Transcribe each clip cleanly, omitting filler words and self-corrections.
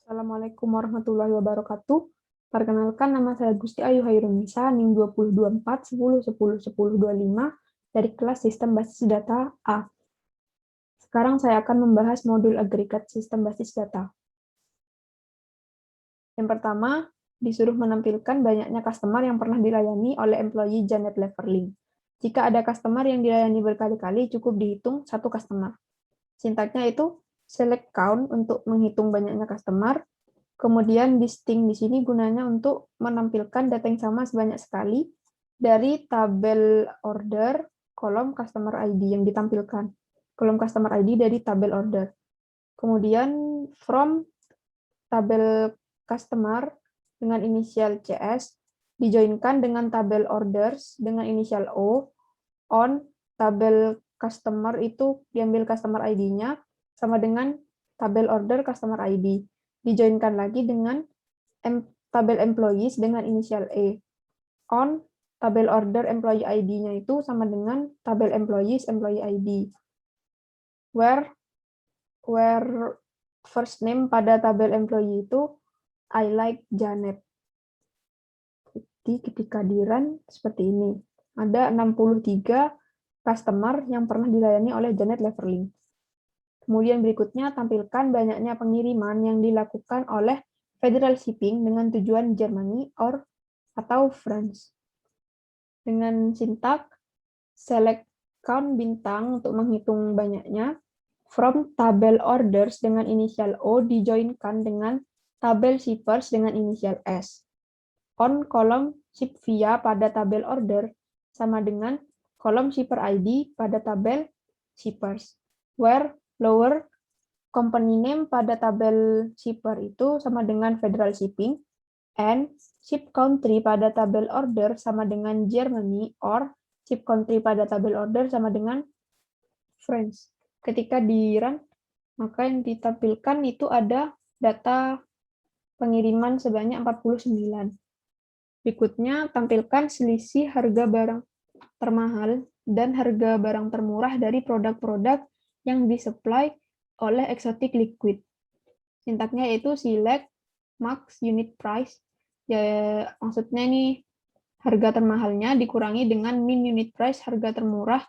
Assalamualaikum warahmatullahi wabarakatuh. Perkenalkan, nama saya Gusti Ayu Hairunisa, NIM 2024 10 10 10 25 dari kelas Sistem Basis Data A. Sekarang saya akan membahas modul agregat Sistem Basis Data. Yang pertama, disuruh menampilkan banyaknya customer yang pernah dilayani oleh employee Janet Leverling. Jika ada customer yang dilayani berkali-kali, cukup dihitung satu customer. Sintaksnya itu select count untuk menghitung banyaknya customer. Kemudian distinct di sini gunanya untuk menampilkan data yang sama sebanyak sekali dari tabel order kolom customer ID yang ditampilkan. Kolom customer ID dari tabel order. Kemudian from tabel customer dengan inisial CS dijoinkan dengan tabel orders dengan inisial O. On tabel customer itu diambil customer ID-nya sama dengan tabel order customer ID. Dijoinkan lagi dengan tabel employees dengan inisial E. On tabel order employee ID-nya itu sama dengan tabel employees employee ID. Where first name pada tabel employee itu I like Janet. Jadi ketika di run seperti ini. Ada 63 customer yang pernah dilayani oleh Janet Leverling. Kemudian berikutnya tampilkan banyaknya pengiriman yang dilakukan oleh Federal Shipping dengan tujuan Germany atau France. Dengan sintak select count bintang untuk menghitung banyaknya, from tabel orders dengan inisial O dijoinkan dengan tabel shippers dengan inisial S. On kolom ship via pada tabel order sama dengan kolom shipper ID pada tabel shippers. Where lower company name pada tabel shipper itu sama dengan Federal Shipping, and ship country pada tabel order sama dengan Germany, or ship country pada tabel order sama dengan France. Ketika di run, maka yang ditampilkan itu ada data pengiriman sebanyak 49. Berikutnya, tampilkan selisih harga barang termahal dan harga barang termurah dari produk-produk yang disuplai oleh Exotic Liquid. Sintaknya yaitu select max unit price. Ya, maksudnya nih harga termahalnya dikurangi dengan min unit price harga termurah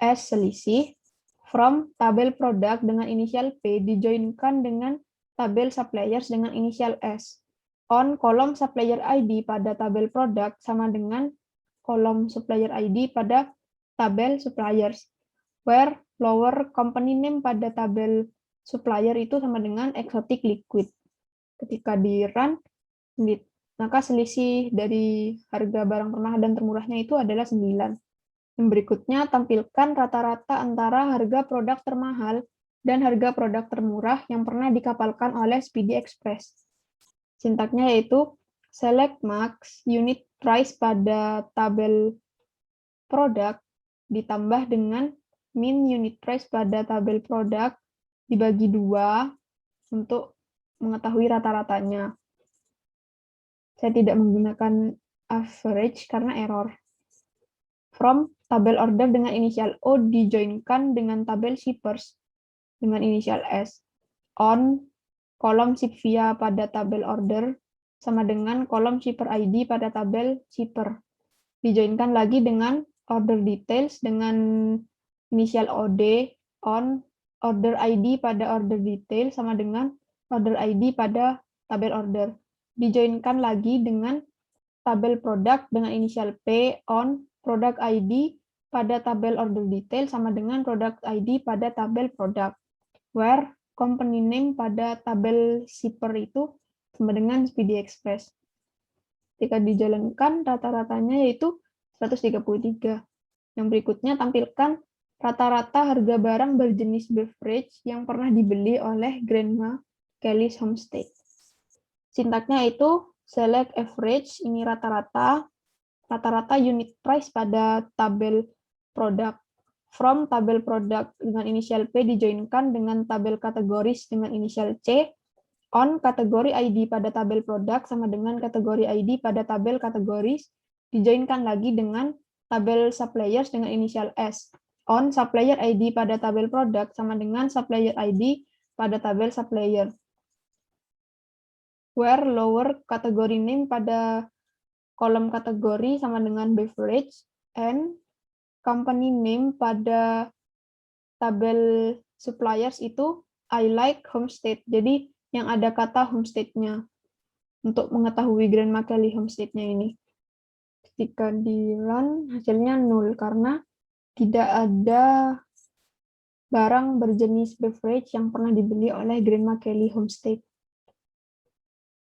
as selisih from tabel produk dengan inisial P dijoinkan dengan tabel suppliers dengan inisial S. On kolom supplier ID pada tabel produk sama dengan kolom supplier ID pada tabel suppliers. Where lower company name pada tabel supplier itu sama dengan Exotic Liquid. Ketika di run, maka selisih dari harga barang termahal dan termurahnya itu adalah 9. Yang berikutnya, tampilkan rata-rata antara harga produk termahal dan harga produk termurah yang pernah dikapalkan oleh Speedy Express. Sintaknya yaitu select max unit price pada tabel produk ditambah dengan min unit price pada tabel produk dibagi 2 untuk mengetahui rata-ratanya. Saya tidak menggunakan average karena error. From tabel order dengan inisial O dijoinkan dengan tabel shippers dengan inisial S. On kolom ship via pada tabel order sama dengan kolom shipper ID pada tabel shipper. Dijoinkan lagi dengan order details dengan inisial OD. On order ID pada order detail sama dengan order ID pada tabel order. Dijoinkan lagi dengan tabel produk dengan inisial P. On product ID pada tabel order detail sama dengan product ID pada tabel produk. Where company name pada tabel shipper itu sama dengan Speedy Express. Ketika dijalankan, rata-ratanya yaitu 133. Yang berikutnya tampilkan rata-rata harga barang berjenis beverage yang pernah dibeli oleh Grandma Kelly's Homestead. Sintaknya itu select average, ini rata-rata unit price pada tabel produk. From tabel produk dengan inisial P dijoinkan dengan tabel kategoris dengan inisial C. On kategori ID pada tabel produk sama dengan kategori ID pada tabel kategoris dijoinkan lagi dengan tabel suppliers dengan inisial S. On supplier ID pada tabel produk sama dengan supplier ID pada tabel supplier. where lower kategori name pada kolom kategori sama dengan beverage, and company name pada tabel suppliers itu I like Homestead. Jadi yang ada kata Homestead-nya untuk mengetahui Grandma Kelly Homestead-nya ini. Ketika di run hasilnya 0 karena tidak ada barang berjenis beverage yang pernah dibeli oleh Grandma Kelly Homestead.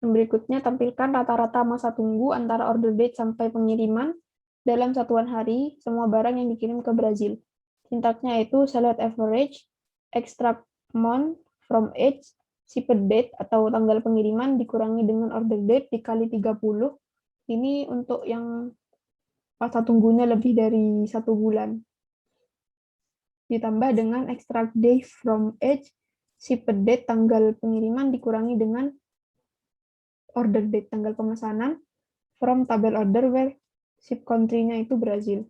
Yang berikutnya tampilkan rata-rata masa tunggu antara order date sampai pengiriman dalam satuan hari semua barang yang dikirim ke Brazil. Sintaksnya itu select average, extract month from age, shipped date atau tanggal pengiriman dikurangi dengan order date dikali 30. Ini untuk yang masa tunggunya lebih dari 1 bulan. Ditambah dengan extract day from age, shipped date tanggal pengiriman dikurangi dengan order date tanggal pemesanan from tabel order where ship country-nya itu Brazil.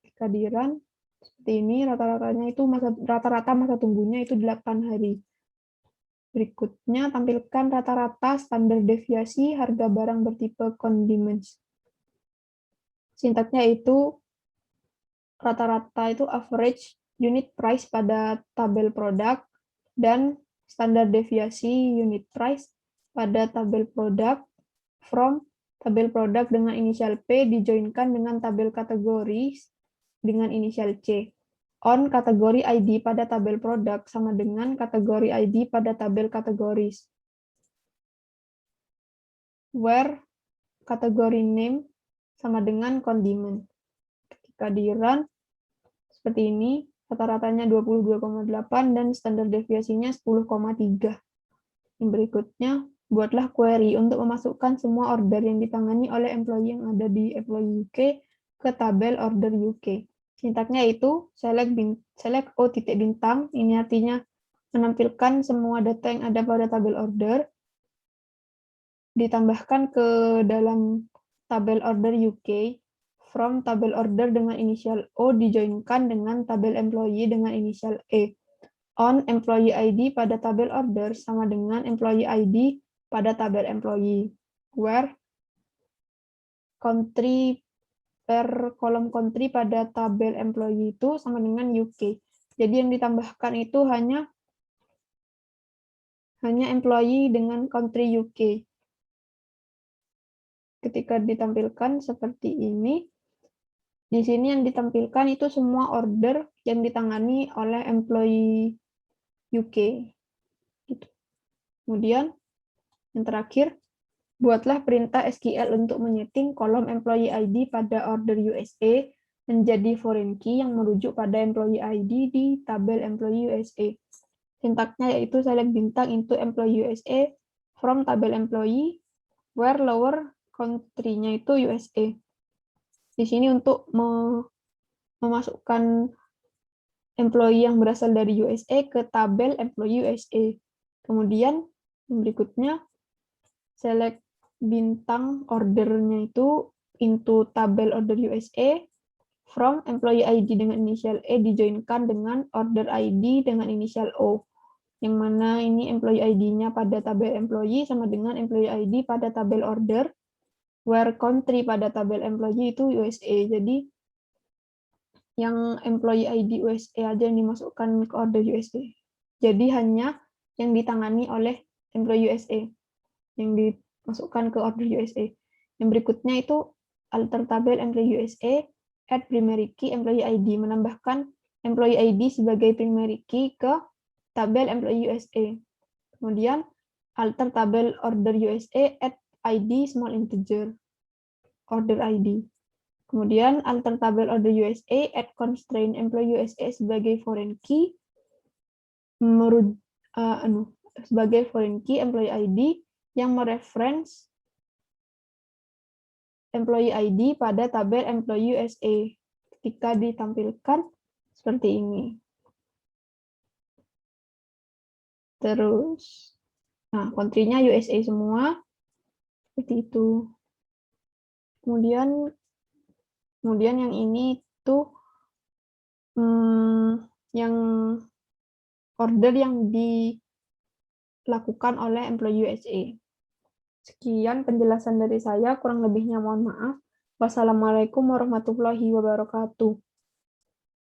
Jika di run seperti ini rata-rata masa tunggunya itu 8 hari. Berikutnya tampilkan rata-rata standar deviasi harga barang bertipe condiments. Sintaksnya itu rata-rata itu average unit price pada tabel produk dan standar deviasi unit price pada tabel produk from tabel produk dengan inisial P dijoinkan dengan tabel kategori dengan inisial C. On kategori ID pada tabel produk sama dengan kategori ID pada tabel kategoris. Where kategori name sama dengan condiment. Ketika di run seperti ini, rata-ratanya 22,8 dan standar deviasinya 10,3. Yang berikutnya, buatlah query untuk memasukkan semua order yang ditangani oleh employee yang ada di employee UK ke tabel order UK. Sintaksnya itu select O titik bintang, ini artinya menampilkan semua data yang ada pada tabel order, ditambahkan ke dalam tabel order UK, from tabel order dengan inisial O dijoinkan dengan tabel employee dengan inisial E. On employee ID pada tabel order sama dengan employee ID pada tabel employee. Where country per kolom country pada tabel employee itu sama dengan UK. Jadi yang ditambahkan itu hanya employee dengan country UK. Ketika ditampilkan seperti ini, di sini yang ditampilkan itu semua order yang ditangani oleh employee UK. Gitu. Kemudian yang terakhir, buatlah perintah SQL untuk menyeting kolom employee ID pada order USA menjadi foreign key yang merujuk pada employee ID di tabel employee USA. Sintaksnya yaitu select bintang into employee USA from tabel employee where lower country-nya itu USA. Di sini untuk memasukkan employee yang berasal dari USA ke tabel employee USA. Kemudian yang berikutnya select bintang ordernya itu into tabel order USA from employee ID dengan inisial E dijoinkan dengan order ID dengan inisial O. Yang mana ini employee ID-nya pada tabel employee sama dengan employee ID pada tabel order, where country pada tabel employee itu USA. Jadi yang employee ID USA aja yang dimasukkan ke order USA. Jadi hanya yang ditangani oleh employee USA yang dimasukkan ke order USA. Yang berikutnya itu alter tabel employee USA, add primary key employee ID, menambahkan employee ID sebagai primary key ke tabel employee USA. Kemudian alter tabel order USA, add ID small integer, order ID. Kemudian alter tabel order USA, add constraint employee USA sebagai foreign key, sebagai foreign key employee ID yang mereference employee ID pada tabel employee USA ketika ditampilkan seperti ini. Terus, nah country-nya USA semua seperti itu. Kemudian yang ini tuh yang order yang dilakukan oleh employee USA. Sekian penjelasan dari saya, kurang lebihnya mohon maaf. Wassalamualaikum warahmatullahi wabarakatuh.